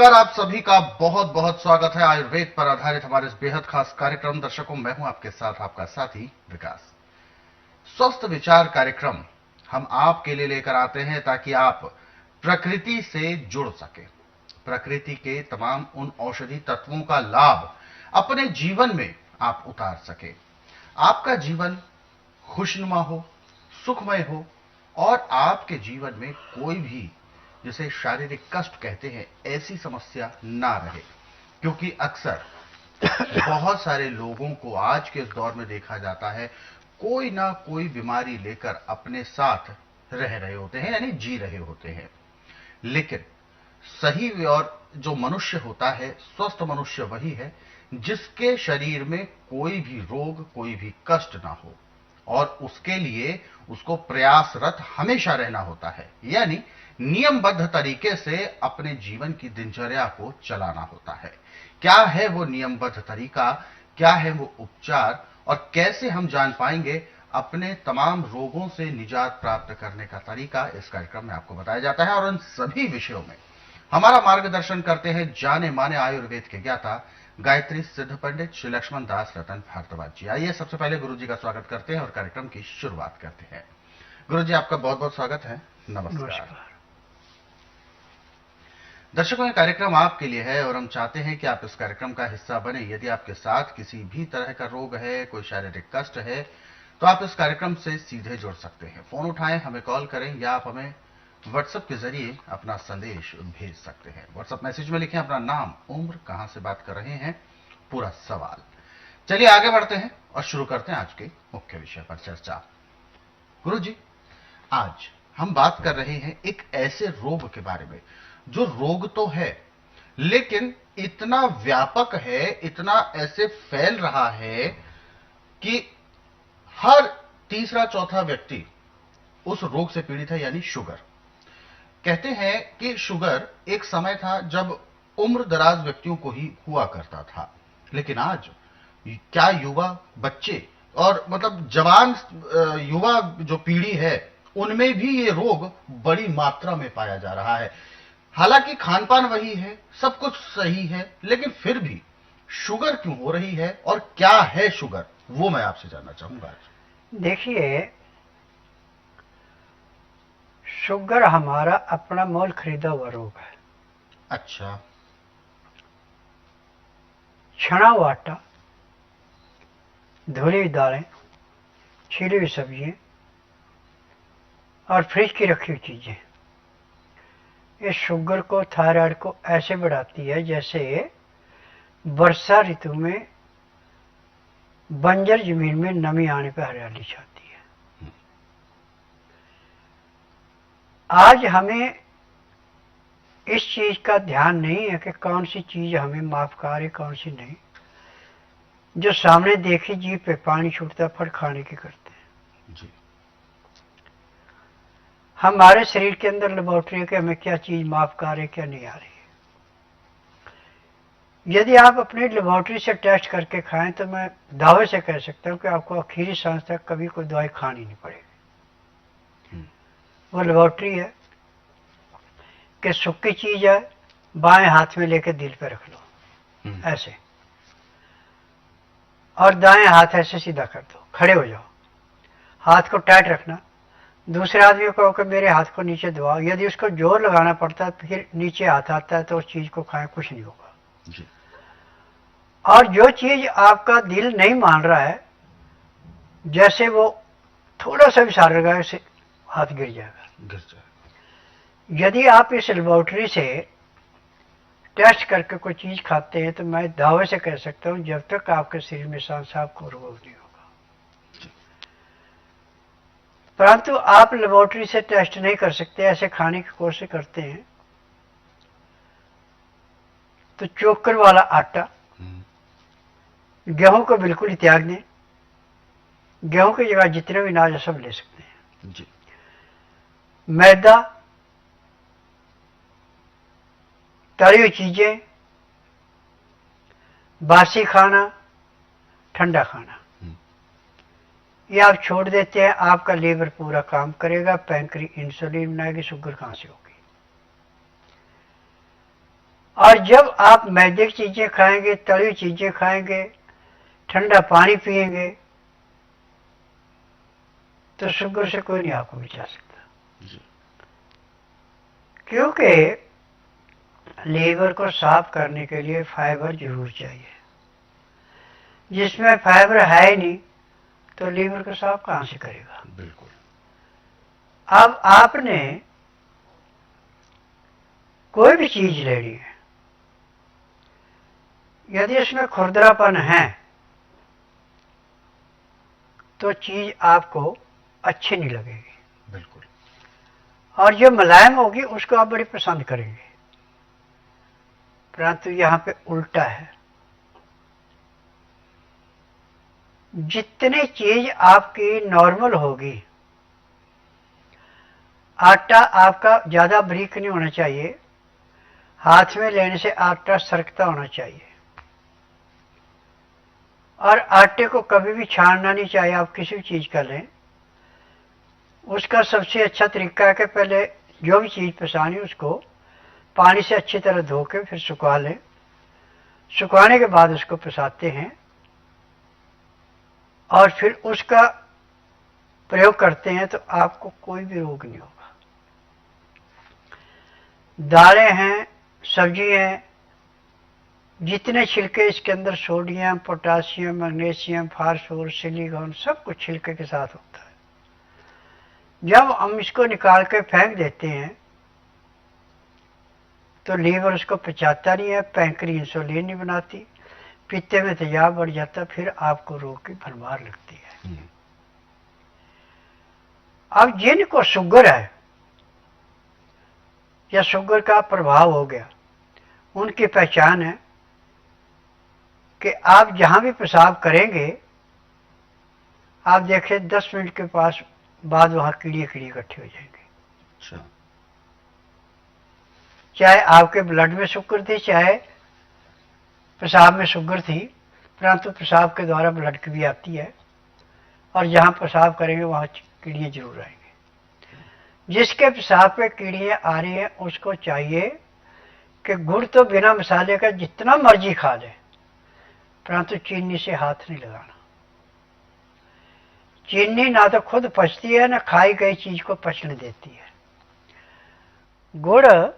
नमस्कार, आप सभी का बहुत बहुत स्वागत है आयुर्वेद पर आधारित हमारे इस बेहद खास कार्यक्रम। दर्शकों, मैं हूं आपके साथ आपका साथी विकास। स्वस्थ विचार कार्यक्रम हम आपके लिए लेकर आते हैं ताकि आप प्रकृति से जुड़ सके, प्रकृति के तमाम उन औषधि तत्वों का लाभ अपने जीवन में आप उतार सके, आपका जीवन खुशनुमा हो, सुखमय हो और आपके जीवन में कोई भी, जिसे शारीरिक कष्ट कहते हैं, ऐसी समस्या ना रहे। क्योंकि अक्सर बहुत सारे लोगों को आज के इस दौर में देखा जाता है, कोई ना कोई बीमारी लेकर अपने साथ रह रहे होते हैं, यानी जी रहे होते हैं। लेकिन सही और जो मनुष्य होता है, स्वस्थ मनुष्य वही है जिसके शरीर में कोई भी रोग, कोई भी कष्ट ना हो, और उसके लिए उसको प्रयासरत हमेशा रहना होता है, यानी नियमबद्ध तरीके से अपने जीवन की दिनचर्या को चलाना होता है। क्या है वो नियमबद्ध तरीका, क्या है वो उपचार, और कैसे हम जान पाएंगे अपने तमाम रोगों से निजात प्राप्त करने का तरीका, इस कार्यक्रम में आपको बताया जाता है। और उन सभी विषयों में हमारा मार्गदर्शन करते हैं जाने माने आयुर्वेद के ज्ञाता गायत्री सिद्ध पंडित श्री लक्ष्मण दास रतन भारद्वाज जी। आइए सबसे पहले गुरु जी का स्वागत करते हैं और कार्यक्रम की शुरुआत करते हैं। गुरु जी, आपका बहुत बहुत स्वागत है। नमस्कार। दर्शकों, ये कार्यक्रम आपके लिए है और हम चाहते हैं कि आप इस कार्यक्रम का हिस्सा बने। यदि आपके साथ किसी भी तरह का रोग है, कोई शारीरिक कष्ट है, तो आप इस कार्यक्रम से सीधे जुड़ सकते हैं। फोन उठाएं, हमें कॉल करें, या आप हमें व्हाट्सएप के जरिए अपना संदेश भेज सकते हैं। व्हाट्सएप मैसेज में लिखें अपना नाम, उम्र, कहां से बात कर रहे हैं, पूरा सवाल। चलिए आगे बढ़ते हैं और शुरू करते हैं आज के मुख्य विषय पर चर्चा। गुरु जी, आज हम बात कर रहे हैं एक ऐसे रोग के बारे में जो रोग तो है, लेकिन इतना व्यापक है, इतना ऐसे फैल रहा है कि हर तीसरा चौथा व्यक्ति उस रोग से पीड़ित है, यानी शुगर। कहते हैं कि शुगर एक समय था जब उम्र दराज व्यक्तियों को ही हुआ करता था, लेकिन आज क्या युवा, बच्चे और मतलब जवान युवा जो पीढ़ी है, उनमें भी ये रोग बड़ी मात्रा में पाया जा रहा है। हालांकि खानपान वही है, सब कुछ सही है, लेकिन फिर भी शुगर क्यों हो रही है और क्या है शुगर, वो मैं आपसे जानना चाहूंगा आज। देखिए, शुगर हमारा अपना मोल खरीदा हुआ रोग है। अच्छा। छना हुआ आटा, धुली हुई दालें, छीली हुई सब्जियां और फ्रिज की रखी हुई चीजें, ये शुगर को, थायराइड को ऐसे बढ़ाती है जैसे वर्षा ऋतु में बंजर जमीन में नमी आने पर हरियाली छाती है। आज हमें इस चीज का ध्यान नहीं है कि कौन सी चीज हमें माफ करे, कौन सी नहीं। जो सामने देखी जीभ पे पानी छूटता, फट खाने की करते हैं जी। हमारे शरीर के अंदर लेबोरेटरी है कि हमें क्या चीज माफ कर रही, क्या नहीं आ रही है। यदि आप अपनी लेबोरेटरी से टेस्ट करके खाएं तो मैं दावे से कह सकता हूं कि आपको आखिरी सांस तक कभी कोई दवाई खानी नहीं पड़ेगी। वो लेबोरेटरी है कि सूखी चीज है, बाएं हाथ में लेके दिल पे रख लो ऐसे, और दाएं हाथ ऐसे सीधा कर दो, खड़े हो जाओ, हाथ को टाइट रखना। दूसरे आदमी को कहो कि मेरे हाथ को नीचे दबाओ। यदि उसको जोर लगाना पड़ता है तो फिर नीचे हाथ आता है, तो उस चीज को खाएं, कुछ नहीं होगा जी। और जो चीज आपका दिल नहीं मान रहा है, जैसे वो थोड़ा सा भी सार लगाए, उसे हाथ गिर जाएगा। यदि आप इस लेबोरेटरी से टेस्ट करके कोई चीज खाते हैं तो मैं दावे से कह सकता हूं जब तक आपके शरीर में सांस, आपको रोग नहीं होगा। परंतु आप लेबोरेटरी से टेस्ट नहीं कर सकते, ऐसे खाने की कोशिश करते हैं तो चोकर वाला आटा, गेहूं को बिल्कुल ही त्याग दें। गेहूं की जगह जितने भी अनाज सब ले सकते हैं जी। मैदा, तली हुई चीजें, बासी खाना, ठंडा खाना, ये आप छोड़ देते हैं, आपका लीवर पूरा काम करेगा, पैंक्री इंसुलिन बनाएगी, शुगर कहां से होगी। और जब आप मैदे की चीजें खाएंगे, तली चीजें खाएंगे, ठंडा पानी पिएंगे, तो शुगर से कोई नहीं आपको बचा सकता। क्योंकि लीवर को साफ करने के लिए फाइबर जरूर चाहिए। जिसमें फाइबर है ही नहीं तो लीवर को साफ कहां से करेगा? बिल्कुल। अब आपने कोई भी चीज लेनी है, यदि उसमें खुरदरापन है तो चीज आपको अच्छी नहीं लगेगी। बिल्कुल। और जो मुलायम होगी उसको आप बड़ी पसंद करेंगे। परंतु यहां पे उल्टा है। जितनी चीज आपकी नॉर्मल होगी, आटा आपका ज्यादा बारीक नहीं होना चाहिए, हाथ में लेने से आटा सरकता होना चाहिए। और आटे को कभी भी छानना नहीं चाहिए। आप किसी भी चीज का लें, उसका सबसे अच्छा तरीका है कि पहले जो भी चीज पिसानी उसको पानी से अच्छी तरह धो के फिर सुखा लें। सुखाने के बाद उसको पिसाते हैं और फिर उसका प्रयोग करते हैं तो आपको कोई भी रोग नहीं होगा। दालें हैं, सब्जी हैं, जितने छिलके इसके अंदर sodium, potassium, magnesium, phosphorus, silicon सब कुछ छिलके के साथ होता है। जब हम इसको निकाल के फेंक देते हैं तो लीवर उसको पचाता नहीं है, पैंक्री इंसुलिन नहीं बनाती, पित्ते में तेजाब बढ़ जाता, फिर आपको रोग की भरमार लगती है। अब जिनको शुगर है या शुगर का प्रभाव हो गया, उनकी पहचान है कि आप जहां भी पेशाब करेंगे, आप देखें 10 मिनट के पास बाद वहां कीड़े कीड़े इकट्ठे हो जाएंगे। अच्छा। चाहे आपके ब्लड में शुगर थी, चाहे पेशाब में शुगर थी, परंतु पेशाब के द्वारा ब्लड की भी आती है, और जहां पेशाब करेंगे वहां कीड़ियां जरूर आएंगे। जिसके पेशाब पे कीड़ियां आ रही हैं उसको चाहिए कि गुड़ तो बिना मसाले का जितना मर्जी खा ले, परंतु चीनी से हाथ नहीं लगाना। चीनी ना तो खुद पचती है, ना खाई गई चीज को पचने देती है। गुड़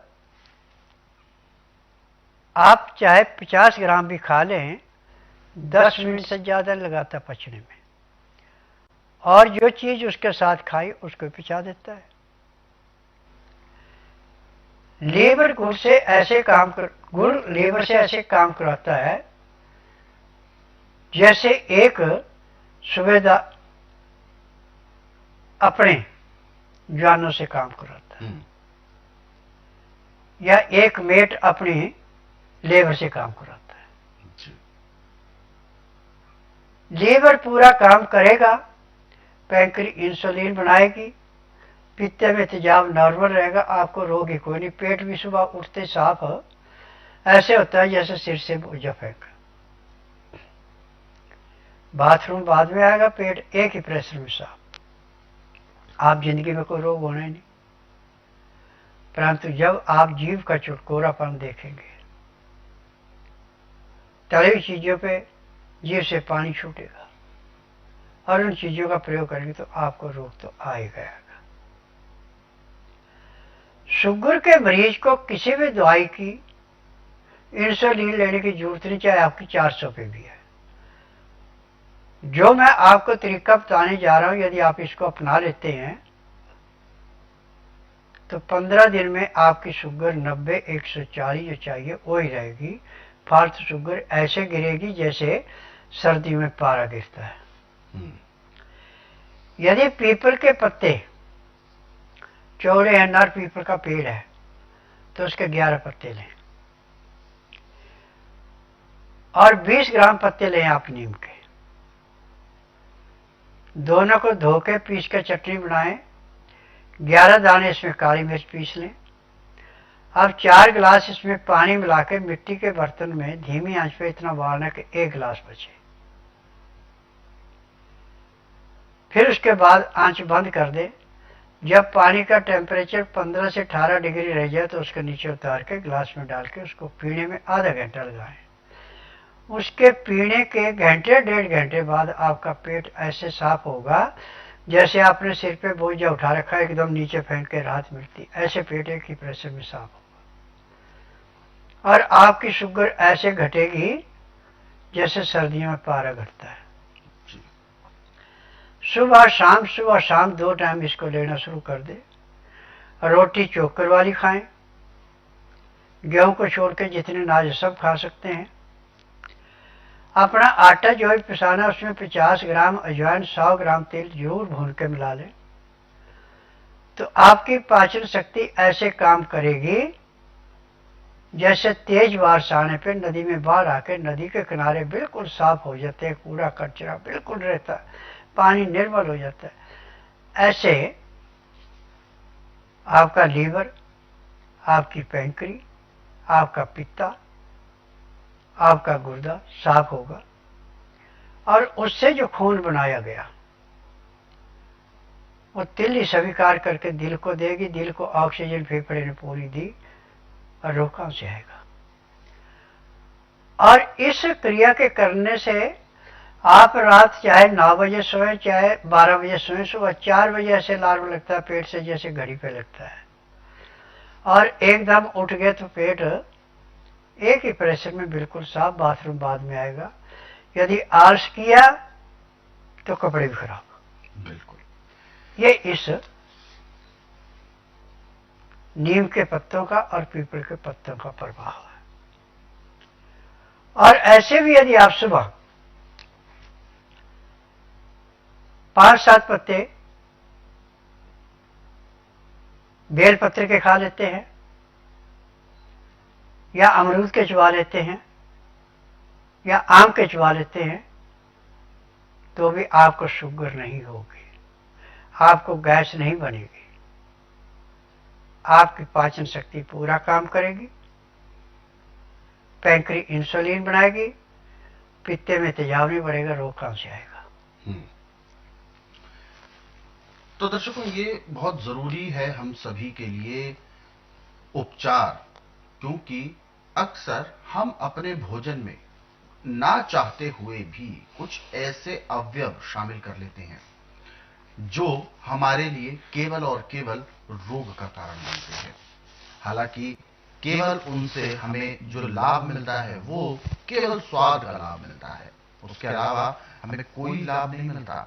आप चाहे 50 ग्राम भी खा लें, 10 मिनट से ज्यादा लगाता पचने में, और जो चीज उसके साथ खाई उसको पचा देता है। लीवर गुड़ से ऐसे काम कराता है जैसे एक सूबेदार अपने जानों से काम कराता है, या एक मेट अपनी लेबर से काम कराता है। लीवर पूरा काम करेगा, पैंक्री इंसुलिन बनाएगी, पित्ते में तेजाब नॉर्मल रहेगा, आपको रोग ही कोई नहीं। पेट भी सुबह उठते साफ ऐसे होता है जैसे सिर से बोझा फेंका। बाथरूम बाद में आएगा, पेट एक ही प्रेशर में साफ। आप जिंदगी में कोई रोग होना ही नहीं। परंतु जब आप जीव का चुटकोरापन देखेंगे, तली हुई चीजों पे जीव से पानी छूटेगा, और उन चीजों का प्रयोग करेंगे तो आपको रोग तो आएगा। शुगर के मरीज को किसी भी दवाई की इंसुलिन लेने की जरूरत नहीं, चाहे आपकी 400 पे भी है। जो मैं आपको तरीका बताने जा रहा हूं, यदि आप इसको अपना लेते हैं तो 15 दिन में आपकी शुगर 90, 140 जो चाहिए वो ही रहेगी। फालतू शुगर ऐसे गिरेगी जैसे सर्दी में पारा गिरता है। यदि पीपल के पत्ते चौड़े हैं, नर पीपल का पेड़ है, तो उसके 11 पत्ते लें, और 20 ग्राम पत्ते लें आप नीम के। दोनों को धो के पीस कर चटनी बनाएं। 11 दाने इसमें काली मिर्च पीस लें। अब 4 गिलास इसमें पानी मिला के मिट्टी के बर्तन में धीमी आंच पे इतना उबालना कि 1 गिलास बचे। फिर उसके बाद आंच बंद कर दे, जब पानी का टेम्परेचर 15 से 18 डिग्री रह जाए तो उसके नीचे उतार के ग्लास में डाल के उसको पीने में आधा घंटा लगाएं। उसके पीने के घंटे 1.5 घंटे बाद आपका पेट ऐसे साफ होगा जैसे आपने सिर पे बोझा उठा रखा है, एकदम नीचे फेंक के राहत मिलती, ऐसे पेट एक ही प्रेशर में साफ होगा। और आपकी शुगर ऐसे घटेगी जैसे सर्दियों में पारा घटता है। सुबह शाम 2 टाइम इसको लेना शुरू कर दे। रोटी चोकर वाली खाएं, गेहूं को छोड़ के जितने अनाज सब खा सकते हैं। अपना आटा जो है पिसाना, उसमें 50 ग्राम अजवाइन, 100 ग्राम तेल जरूर भून के मिला लें। तो आपकी पाचन शक्ति ऐसे काम करेगी जैसे तेज बारिश आने पे नदी में बाढ़ आके नदी के किनारे बिल्कुल साफ हो जाते हैं, कूड़ा कचरा बिल्कुल रहता है, पानी निर्मल हो जाता है। ऐसे आपका लीवर, आपकी पैंक्री, आपका पित्ता, आपका गुर्दा साफ होगा। और उससे जो खून बनाया गया वो तिल्ली स्वीकार करके दिल को देगी, दिल को ऑक्सीजन फेफड़े ने पूरी दी और रोका से आएगा। और इस क्रिया के करने से आप रात चाहे 9 बजे सोए चाहे 12 बजे सोए, सुबह 4 बजे ऐसे अलार्म लगता है पेट से जैसे घड़ी पे लगता है, और एकदम उठ गए तो पेट एक ही प्रेशर में बिल्कुल साफ, बाथरूम बाद में आएगा। यदि आलस किया तो कपड़े भी खराब। बिल्कुल। ये इस नीम के पत्तों का और पीपल के पत्तों का प्रभाव है। और ऐसे भी यदि आप सुबह 5-7 पत्ते बेलपत्र के खा लेते हैं या अमरूद के चबा लेते हैं या आम के चबा लेते हैं, तो भी आपको शुगर नहीं होगी, आपको गैस नहीं बनेगी, आपकी पाचन शक्ति पूरा काम करेगी, पैंक्री इंसुलिन बनाएगी, पित्ते में तेजाब नहीं बढ़ेगा, रोग कहां से आएगा। तो दर्शकों, ये बहुत जरूरी है हम सभी के लिए उपचार, क्योंकि अक्सर हम अपने भोजन में ना चाहते हुए भी कुछ ऐसे अवयव शामिल कर लेते हैं जो हमारे लिए केवल और केवल रोग का कारण बनते हैं। हालांकि केवल उनसे हमें जो लाभ मिलता है वो केवल स्वाद का लाभ मिलता है, उसके अलावा हमें कोई लाभ नहीं मिलता।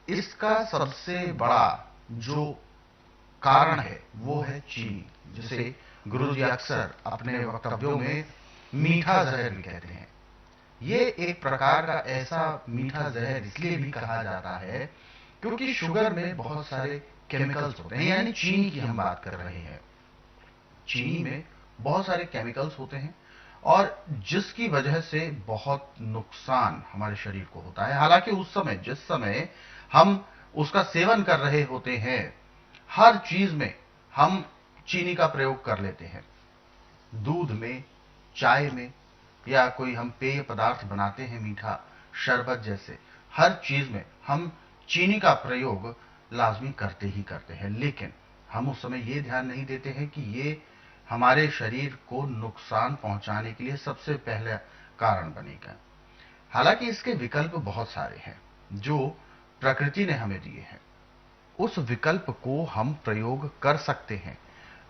इसका सबसे बड़ा जो कारण है वो है चीनी, जिसे गुरुजी अक्सर अपने वक्तव्यों में मीठा जहर भी कहते हैं। ये एक प्रकार का ऐसा मीठा जहर इसलिए भी कहा जाता है क्योंकि शुगर में बहुत सारे केमिकल्स होते हैं, यानी चीनी की हम बात कर रहे हैं। चीनी में बहुत सारे केमिकल्स होते हैं और जिसकी वजह से बहुत नुकसान हमारे शरीर को होता है। हालांकि उस समय जिस समय हम उसका सेवन कर रहे होते हैं, हर चीज में हम चीनी का प्रयोग कर लेते हैं। दूध में, चाय में, या कोई हम पेय पदार्थ बनाते हैं मीठा, शरबत जैसे हर चीज में हम चीनी का प्रयोग लाजमी करते ही करते हैं। लेकिन हम उस समय ये ध्यान नहीं देते हैं कि ये हमारे शरीर को नुकसान पहुंचाने के लिए सबसे पहले कारण बनेगा। हालांकि इसके विकल्प बहुत सारे हैं जो प्रकृति ने हमें दिए हैं, उस विकल्प को हम प्रयोग कर सकते हैं।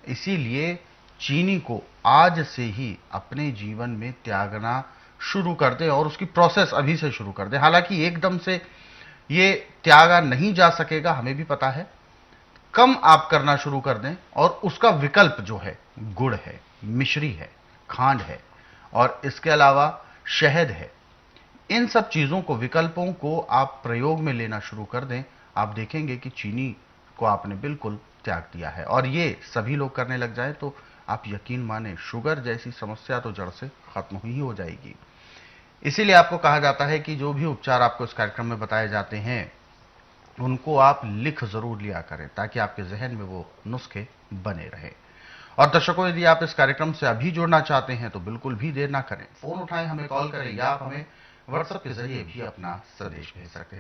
इसीलिए चीनी को आज से ही अपने जीवन में त्यागना शुरू कर दें और उसकी प्रोसेस अभी से शुरू कर दें। हालांकि एकदम से ये त्यागा नहीं जा सकेगा, हमें भी पता है। कम आप करना शुरू कर दें और उसका विकल्प जो है गुड़ है, मिश्री है, खांड है और इसके अलावा शहद है। इन सब चीजों को, विकल्पों को आप प्रयोग में लेना शुरू कर दें, आप देखेंगे कि चीनी को आपने बिल्कुल त्याग दिया है। और ये सभी लोग करने लग जाए तो आप यकीन माने शुगर जैसी समस्या तो जड़ से खत्म ही हो जाएगी। इसीलिए आपको कहा जाता है कि जो भी उपचार आपको इस कार्यक्रम में बताए जाते हैं उनको आप लिख जरूर लिया करें ताकि आपके जहन में वो नुस्खे बने रहे। और दर्शकों, यदि आप इस कार्यक्रम से अभी जुड़ना चाहते हैं तो बिल्कुल भी देर ना करें, फोन उठाएं, हमें कॉल करें या आप हमें व्हाट्सएप के जरिए भी अपना संदेश भेज सकते हैं।